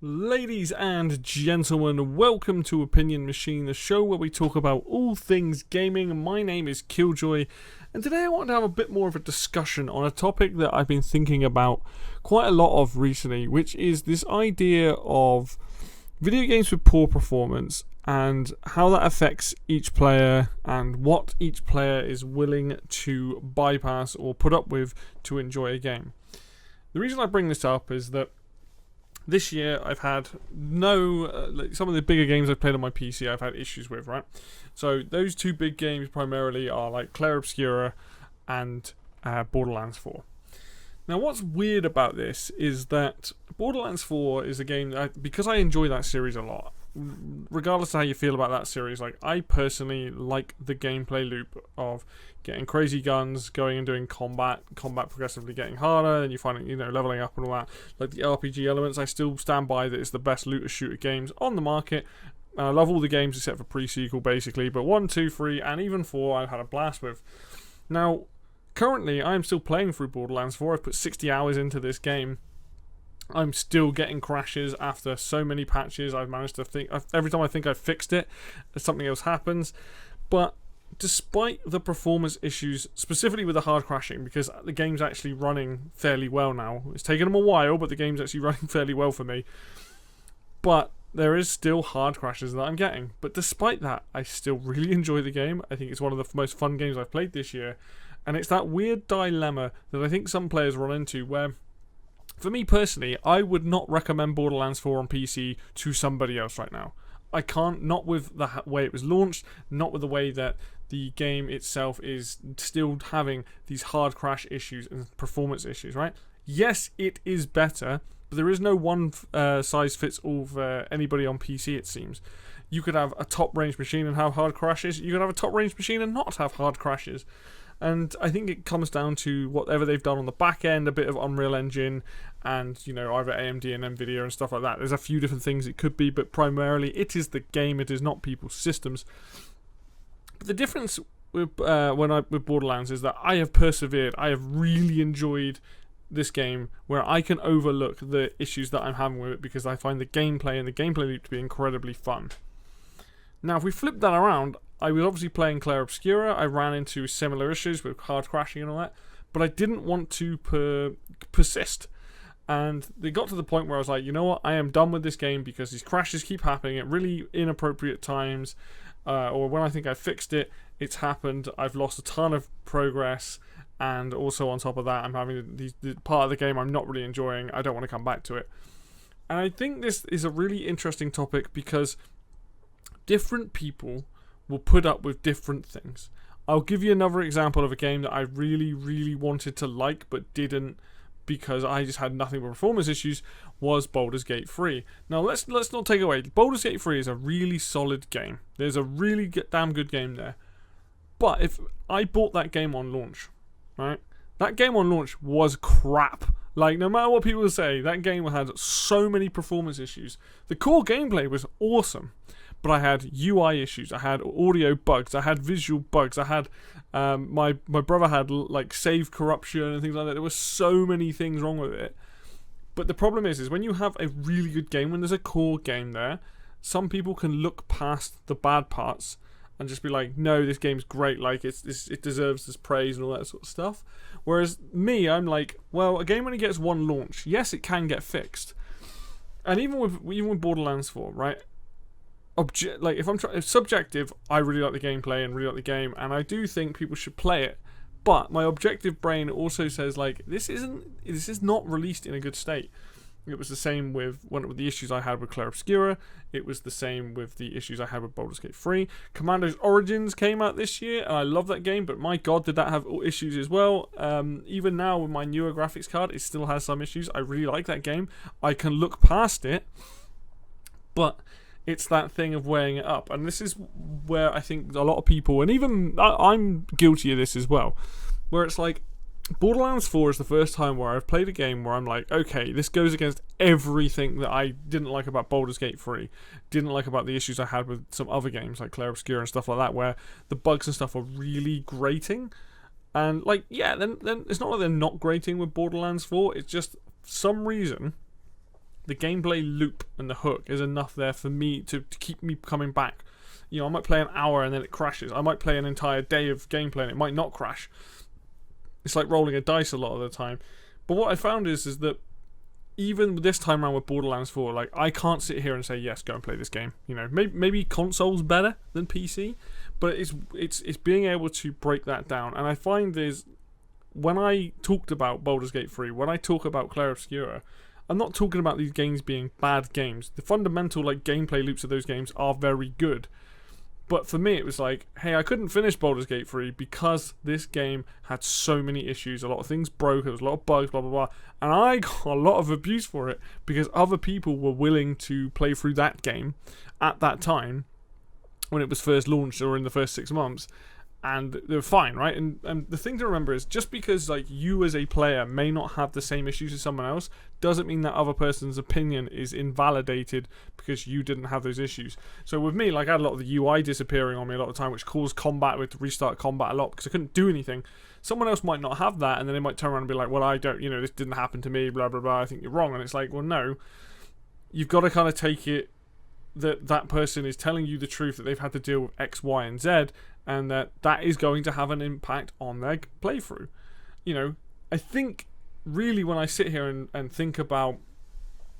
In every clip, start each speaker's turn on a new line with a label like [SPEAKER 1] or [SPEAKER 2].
[SPEAKER 1] Ladies and gentlemen, welcome to Opinion Machine, the show where we talk about all things gaming. My name is Killjoy, and today I want to have a bit more of a discussion on a topic that I've been thinking about quite a lot of recently, which is this idea of video games with poor performance and how that affects each player and what each player is willing to bypass or put up with to enjoy a game. The reason I bring this up is that this year I've had some of the bigger games I've played on my PC I've had issues with, right? So those two big games primarily are like Clair Obscura and Borderlands 4. Now what's weird about this is that Borderlands 4 is a game that, because I enjoy that series a lot, regardless of how you feel about that series, like I personally like the gameplay loop of getting crazy guns, going and doing combat progressively getting harder, and you find it, leveling up and all that. Like the RPG elements, I still stand by that it's the best looter shooter games on the market. And I love all the games except for pre-sequel basically, but 1, 2, 3 and even 4 I've had a blast with. Now, currently I'm still playing through Borderlands 4. I've put 60 hours into this game. I'm still getting crashes after so many patches. I've managed to think, every time I think I've fixed it, something else happens. But despite the performance issues, specifically with the hard crashing, because the game's actually running fairly well now. It's taken them a while, but the game's actually running fairly well for me. But there is still hard crashes that I'm getting. But despite that, I still really enjoy the game. I think it's one of the most fun games I've played this year. And it's that weird dilemma that I think some players run into where, for me personally, I would not recommend Borderlands 4 on PC to somebody else right now. I can't, not with the way it was launched, not with the way that the game itself is still having these hard crash issues and performance issues, right? Yes, it is better, but there is no one size fits all for anybody on PC, it seems. You could have a top range machine and have hard crashes. You could have a top range machine and not have hard crashes. And I think it comes down to whatever they've done on the back end, a bit of Unreal Engine and, either AMD and Nvidia and stuff like that. There's a few different things it could be, but primarily it is the game, it is not people's systems. But the difference with Borderlands is that I have persevered. I have really enjoyed this game where I can overlook the issues that I'm having with it because I find the gameplay and the gameplay loop to be incredibly fun. Now, if we flip that around, I was obviously playing Clair Obscura. I ran into similar issues with hard crashing and all that, but I didn't want to persist. And they got to the point where I was like, you know what, I am done with this game because these crashes keep happening at really inappropriate times, or when I think I've fixed it, it's happened. I've lost a ton of progress, and also on top of that, I'm having the part of the game I'm not really enjoying. I don't want to come back to it. And I think this is a really interesting topic because different people will put up with different things. I'll give you another example of a game that I really, really wanted to like but didn't because I just had nothing but performance issues, was Baldur's Gate 3. Now let's not take away. Baldur's Gate 3 is a really solid game. There's a really damn good game there. But if I bought that game on launch, right? That game on launch was crap. Like, no matter what people say, that game had so many performance issues. The core gameplay was awesome. But I had UI issues, I had audio bugs, I had visual bugs, I had my brother had like save corruption and things like that. There were so many things wrong with it. But the problem is when you have a really good game, when there's a core game there, some people can look past the bad parts and just be like, no, this game's great, like it deserves this praise and all that sort of stuff. Whereas me, I'm like, well, a game when it gets one launch, yes, it can get fixed. And even with Borderlands 4, right? If subjective, I really like the gameplay and really like the game, and I do think people should play it. But my objective brain also says like this is not released in a good state. It was the same with the issues I had with Clair Obscura. It was the same with the issues I had with Baldur's Gate 3. Commandos Origins came out this year, and I love that game, but my god, did that have issues as well. Even now with my newer graphics card, it still has some issues. I really like that game. I can look past it, but it's that thing of weighing it up. And this is where I think a lot of people, and even I'm guilty of this as well, where it's like, Borderlands 4 is the first time where I've played a game where I'm like, okay, this goes against everything that I didn't like about Baldur's Gate 3, didn't like about the issues I had with some other games like Clair Obscura and stuff like that, where the bugs and stuff are really grating. And like, yeah, then it's not like they're not grating with Borderlands 4, it's just some reason the gameplay loop and the hook is enough there for me to keep me coming back. You know, I might play an hour and then it crashes. I might play an entire day of gameplay and it might not crash. It's like rolling a dice a lot of the time. But what I found is that even this time around with Borderlands 4, like, I can't sit here and say, yes, go and play this game. You know, maybe console's better than PC, but it's being able to break that down. And I find when I talked about Baldur's Gate 3, when I talk about Clair Obscura, I'm not talking about these games being bad games. The fundamental, like, gameplay loops of those games are very good. But for me, it was like, hey, I couldn't finish Baldur's Gate 3 because this game had so many issues. A lot of things broke, there was a lot of bugs, blah, blah, blah. And I got a lot of abuse for it because other people were willing to play through that game at that time when it was first launched or in the first 6 months. And they were fine, right? And the thing to remember is just because, like, you as a player may not have the same issues as someone else doesn't mean that other person's opinion is invalidated because you didn't have those issues. So with me, like, I had a lot of the UI disappearing on me a lot of the time, which caused combat. We had to restart combat a lot because I couldn't do anything. Someone else might not have that, and then they might turn around and be like, well, I don't, you know, this didn't happen to me, blah, blah, blah, I think you're wrong. And it's like, well, no. You've got to kind of take it that person is telling you the truth, that they've had to deal with X, Y, and Z, and that is going to have an impact on their playthrough. You know, I think really when I sit here and think about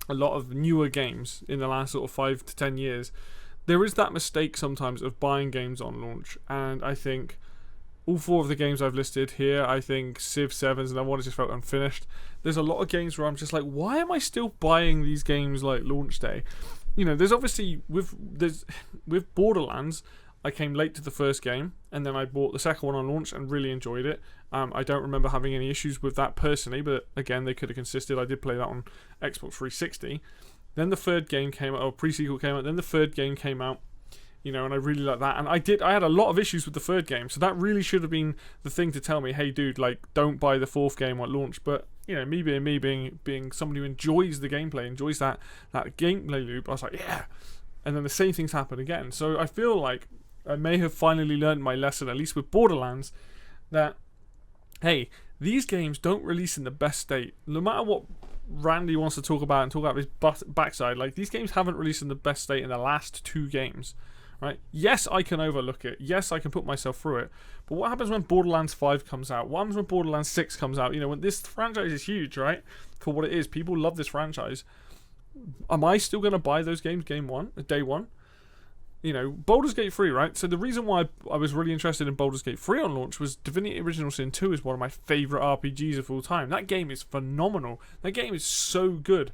[SPEAKER 1] a lot of newer games in the last sort of 5 to 10 years, there is that mistake sometimes of buying games on launch. And I think all 4 of the games I've listed here, I think Civ 7's and that one just felt unfinished. There's a lot of games where I'm just like, why am I still buying these games like launch day? You know, there's obviously with Borderlands, I came late to the first game, and then I bought the second one on launch and really enjoyed it. I don't remember having any issues with that personally, but again, they could have consisted. I did play that on Xbox 360. Then the third game came out, or pre-sequel came out. Then the third game came out, you know, and I really liked that. And I had a lot of issues with the third game, so that really should have been the thing to tell me, hey, dude, like, don't buy the fourth game at launch. But you know, me being somebody who enjoys the gameplay, enjoys that gameplay loop, I was like, yeah. And then the same things happen again. So I feel like I may have finally learned my lesson, at least with Borderlands, that, hey, these games don't release in the best state. No matter what Randy wants to talk about his backside, like, these games haven't released in the best state in the last 2 games, right? Yes, I can overlook it. Yes, I can put myself through it. But what happens when Borderlands 5 comes out? What happens when Borderlands 6 comes out? You know, when this franchise is huge, right? For what it is. People love this franchise. Am I still going to buy those games day one? You know, Baldur's Gate 3, right? So the reason why I was really interested in Baldur's Gate 3 on launch was Divinity Original Sin 2 is one of my favourite RPGs of all time. That game is phenomenal. That game is so good.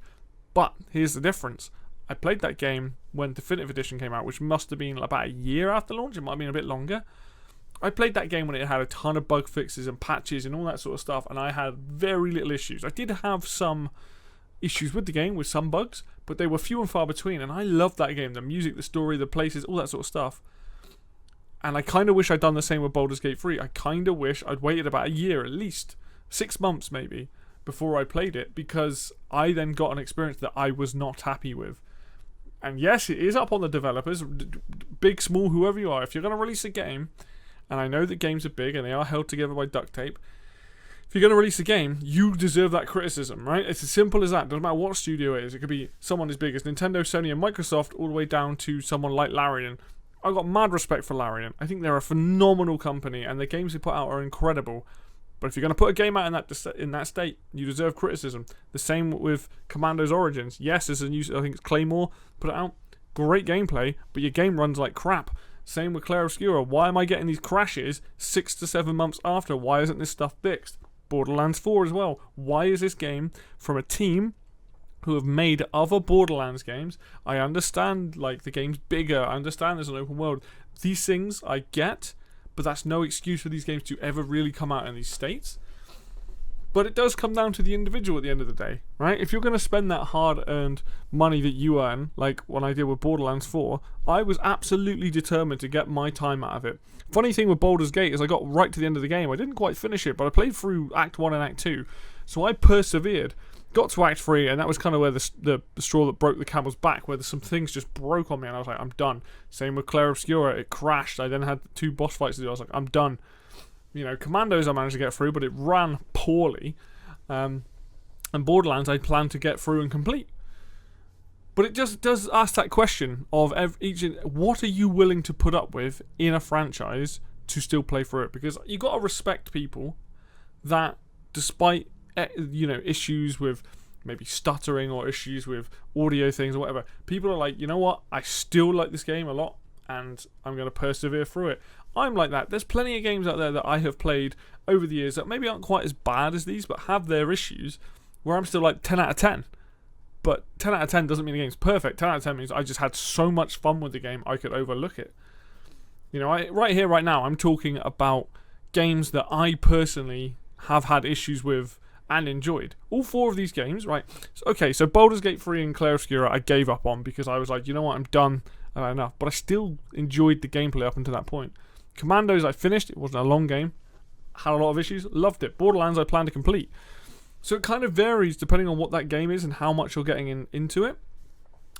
[SPEAKER 1] But here's the difference. I played that game when Definitive Edition came out, which must have been about a year after launch. It might have been a bit longer. I played that game when it had a ton of bug fixes and patches and all that sort of stuff, and I had very little issues. I did have some issues with the game, with some bugs, but they were few and far between, and I loved that game. The music, the story, the places, all that sort of stuff. And I kind of wish I'd done the same with Baldur's Gate 3. I kind of wish I'd waited about a year, at least 6 months maybe, before I played it, because I then got an experience that I was not happy with. And yes, it is up on the developers, big, small, whoever you are. If you're going to release a game, and I know that games are big and they are held together by duct tape, if you're going to release a game, you deserve that criticism, right? It's as simple as that. Doesn't matter what studio it is. It could be someone as big as Nintendo, Sony, and Microsoft, all the way down to someone like Larian. I've got mad respect for Larian. I think they're a phenomenal company, and the games they put out are incredible. But if you're going to put a game out in that state, you deserve criticism. The same with Commando's Origins. Yes, there's a new, I think it's Claymore, put it out. Great gameplay, but your game runs like crap. Same with Clair Obscura. Why am I getting these crashes 6 to 7 months after? Why isn't this stuff fixed? Borderlands 4 as well. Why is this game from a team who have made other Borderlands games? I understand, like, the game's bigger. I understand there's an open world. These things I get, but that's no excuse for these games to ever really come out in these states. But it does come down to the individual at the end of the day, right? If you're going to spend that hard-earned money that you earn, like when I did with Borderlands 4, I was absolutely determined to get my time out of it. Funny thing with Baldur's Gate is I got right to the end of the game. I didn't quite finish it, but I played through Act 1 and Act 2. So I persevered, got to Act 3, and that was kind of where the straw that broke the camel's back, where some things just broke on me, and I was like, I'm done. Same with Clair Obscura. It crashed. I then had 2 boss fights to do. I was like, I'm done. You know, Commandos I managed to get through, but it ran poorly. And Borderlands I planned to get through and complete. But it just does ask that question of what are you willing to put up with in a franchise to still play through it? Because you got to respect people that, despite issues with maybe stuttering or issues with audio things or whatever, people are like, you know what, I still like this game a lot and I'm going to persevere through it. I'm like that. There's plenty of games out there that I have played over the years that maybe aren't quite as bad as these, but have their issues, where I'm still like 10 out of 10. But 10 out of 10 doesn't mean the game's perfect. 10 out of 10 means I just had so much fun with the game I could overlook it. Right here, right now, I'm talking about games that I personally have had issues with and enjoyed. All 4 of these games, right? So Baldur's Gate 3 and Clair Obscura I gave up on because I was like, you know what, I'm done. I've had enough. But I still enjoyed the gameplay up until that point. Commandos I finished. It wasn't a long game. Had a lot of issues. Loved it. Borderlands I plan to complete. So it kind of varies depending on what that game is and how much you're getting into it.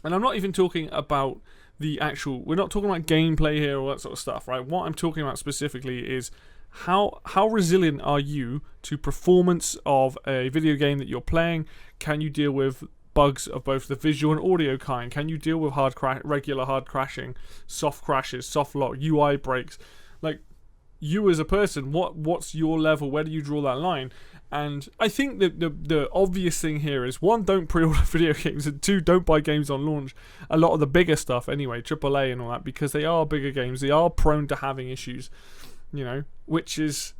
[SPEAKER 1] And I'm not even talking about the actual... We're not talking about gameplay here or that sort of stuff, right? What I'm talking about specifically is how regulant are you to performance of a video game that you're playing? Can you deal with bugs of both the visual and audio kind? Can you deal with regular hard crashing, soft crashes, soft lock, UI breaks? Like, you as a person, what's your level? Where do you draw that line? And I think that the obvious thing here is, 1, don't pre-order video games, and 2, don't buy games on launch. A lot of the bigger stuff anyway, AAA and all that, because they are bigger games. They are prone to having issues, which is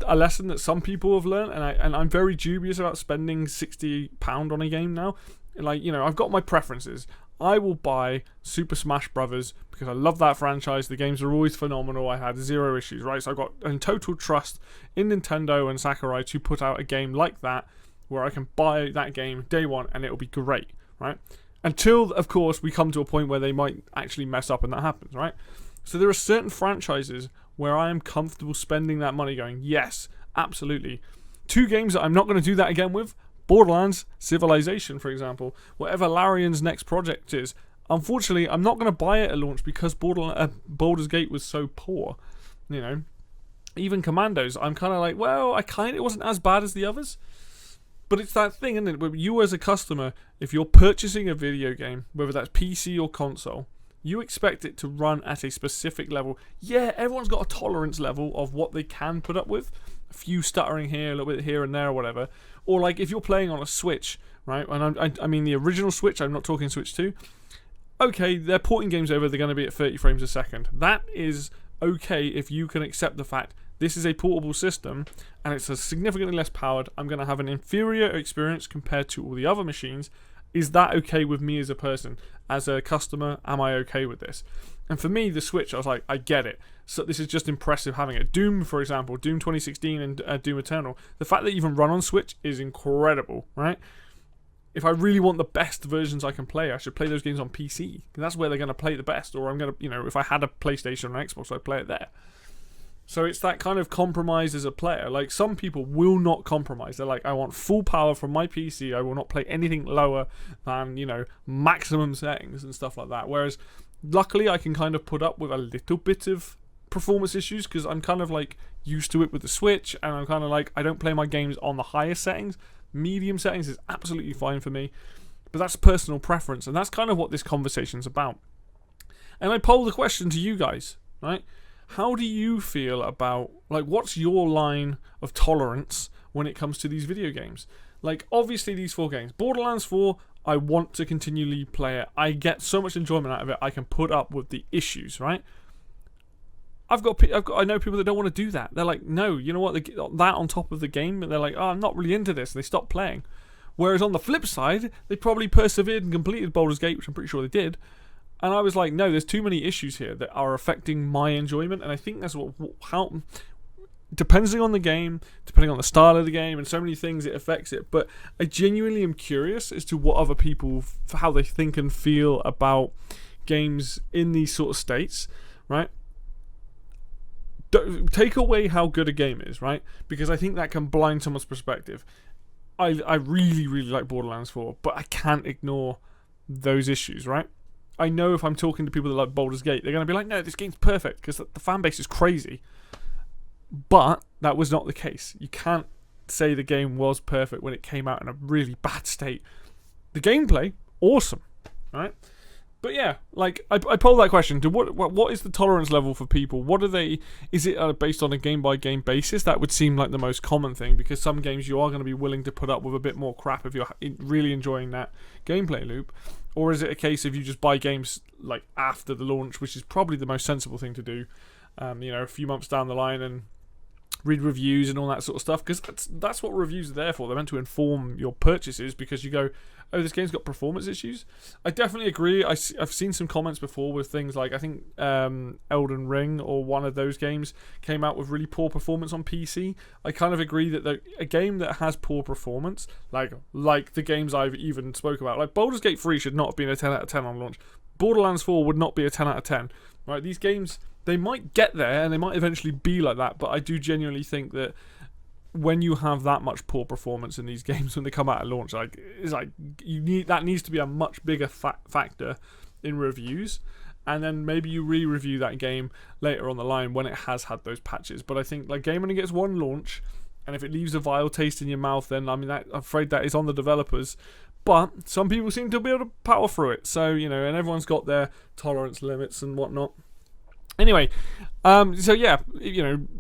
[SPEAKER 1] a lesson that some people have learned, and I'm very dubious about spending £60 on a game now. I've got my preferences. I will buy Super Smash Brothers because I love that franchise. The games are always phenomenal. I had 0 issues, right? So I've got total trust in Nintendo and Sakurai to put out a game like that where I can buy that game day one and it'll be great, right? Until, of course, we come to a point where they might actually mess up and that happens, right? So there are certain franchises where I am comfortable spending that money going, yes, absolutely. 2 games that I'm not going to do that again with, Borderlands, Civilization, for example, whatever Larian's next project is. Unfortunately, I'm not going to buy it at launch because Baldur's Gate was so poor. Even Commandos, I'm kind of like, well, it wasn't as bad as the others. But it's that thing, isn't it? Where you as a customer, if you're purchasing a video game, whether that's PC or console, you expect it to run at a specific level. Yeah, everyone's got a tolerance level of what they can put up with. A few stuttering here, a little bit here and there or whatever. Or like if you're playing on a Switch, right? And I mean the original Switch, I'm not talking Switch 2. Okay, they're porting games over, they're going to be at 30 frames a second. That is okay if you can accept the fact this is a portable system and it's significantly less powered. I'm going to have an inferior experience compared to all the other machines. Is that okay with me as a person? As a customer, am I okay with this? And for me, the Switch, I was like, I get it. So this is just impressive having it. Doom, for example, Doom 2016 and Doom Eternal. The fact that you can run on Switch is incredible, right? If I really want the best versions I can play, I should play those games on PC. That's where they're going to play the best. Or I'm going to, if I had a PlayStation or an Xbox, I'd play it there. So it's that kind of compromise as a player. Like, some people will not compromise. They're like, I want full power from my PC. I will not play anything lower than, maximum settings and stuff like that. Whereas, luckily, I can kind of put up with a little bit of performance issues because I'm kind of like used to it with the Switch, and I'm kind of like, I don't play my games on the highest settings. Medium settings is absolutely fine for me. But that's personal preference, and that's kind of what this conversation's about. And I poll the question to you guys, right? How do you feel about, like, what's your line of tolerance when it comes to these video games? Like, obviously these 4 games. Borderlands 4, I want to continually play it. I get so much enjoyment out of it, I can put up with the issues, right? I know people that don't want to do that. They're like, no, you know what, they get that on top of the game, and they're like, oh, I'm not really into this, and they stop playing. Whereas on the flip side, they probably persevered and completed Baldur's Gate, which I'm pretty sure they did. And I was like, no, there's too many issues here that are affecting my enjoyment. And I think that's how, depending on the game, depending on the style of the game, and so many things, it affects it. But I genuinely am curious as to what other people, how they think and feel about games in these sort of states, right? Take away how good a game is, right? Because I think that can blind someone's perspective. I really, really like Borderlands 4, but I can't ignore those issues, right? I know if I'm talking to people that like Baldur's Gate, they're going to be like, no, this game's perfect because the fan base is crazy. But that was not the case. You can't say the game was perfect when it came out in a really bad state. The gameplay, awesome. right? But yeah, like I polled that question: what is the tolerance level for people? What are they? Is it based on a game-by-game basis? That would seem like the most common thing, because some games you are going to be willing to put up with a bit more crap if you're really enjoying that gameplay loop. Or is it a case of you just buy games like after the launch, which is probably the most sensible thing to do? A few months down the line, and read reviews and all that sort of stuff, because that's what reviews are there for. They're meant to inform your purchases, because you go, oh, this game's got performance issues. I definitely agree. I've seen some comments before with things like, I think Elden Ring or one of those games came out with really poor performance on PC. I kind of agree that a game that has poor performance, like the games I've even spoke about, like Baldur's Gate 3 should not have been a 10 out of 10 on launch. Borderlands 4 would not be a 10 out of 10. Right? These games, they might get there and they might eventually be like that, but I do genuinely think that when you have that much poor performance in these games when they come out at launch, that needs to be a much bigger factor in reviews, and then maybe you re-review that game later on the line when it has had those patches. But I think like game only gets one launch, and if it leaves a vile taste in your mouth, then I'm afraid that is on the developers. But some people seem to be able to power through it, so and everyone's got their tolerance limits and whatnot. Anyway, so yeah,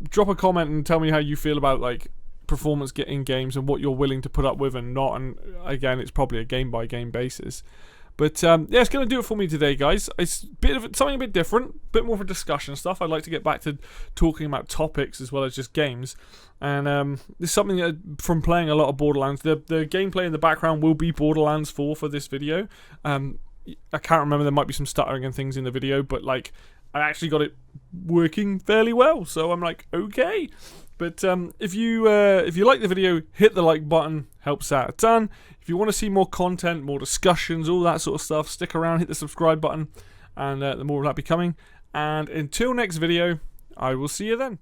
[SPEAKER 1] drop a comment and tell me how you feel about like performance in games and what you're willing to put up with and not. And again, it's probably a game by game basis. But yeah, it's going to do it for me today, guys. It's something a bit different, a bit more for discussion stuff. I'd like to get back to talking about topics as well as just games. And this is something that, from playing a lot of Borderlands, the gameplay in the background will be Borderlands 4 for this video. I can't remember, there might be some stuttering and things in the video, but like I actually got it working fairly well, so I'm like, okay. But if you like the video, hit the like button, helps out a ton. If you want to see more content, more discussions, all that sort of stuff, stick around, hit the subscribe button, and the more of that be coming. And until next video, I will see you then.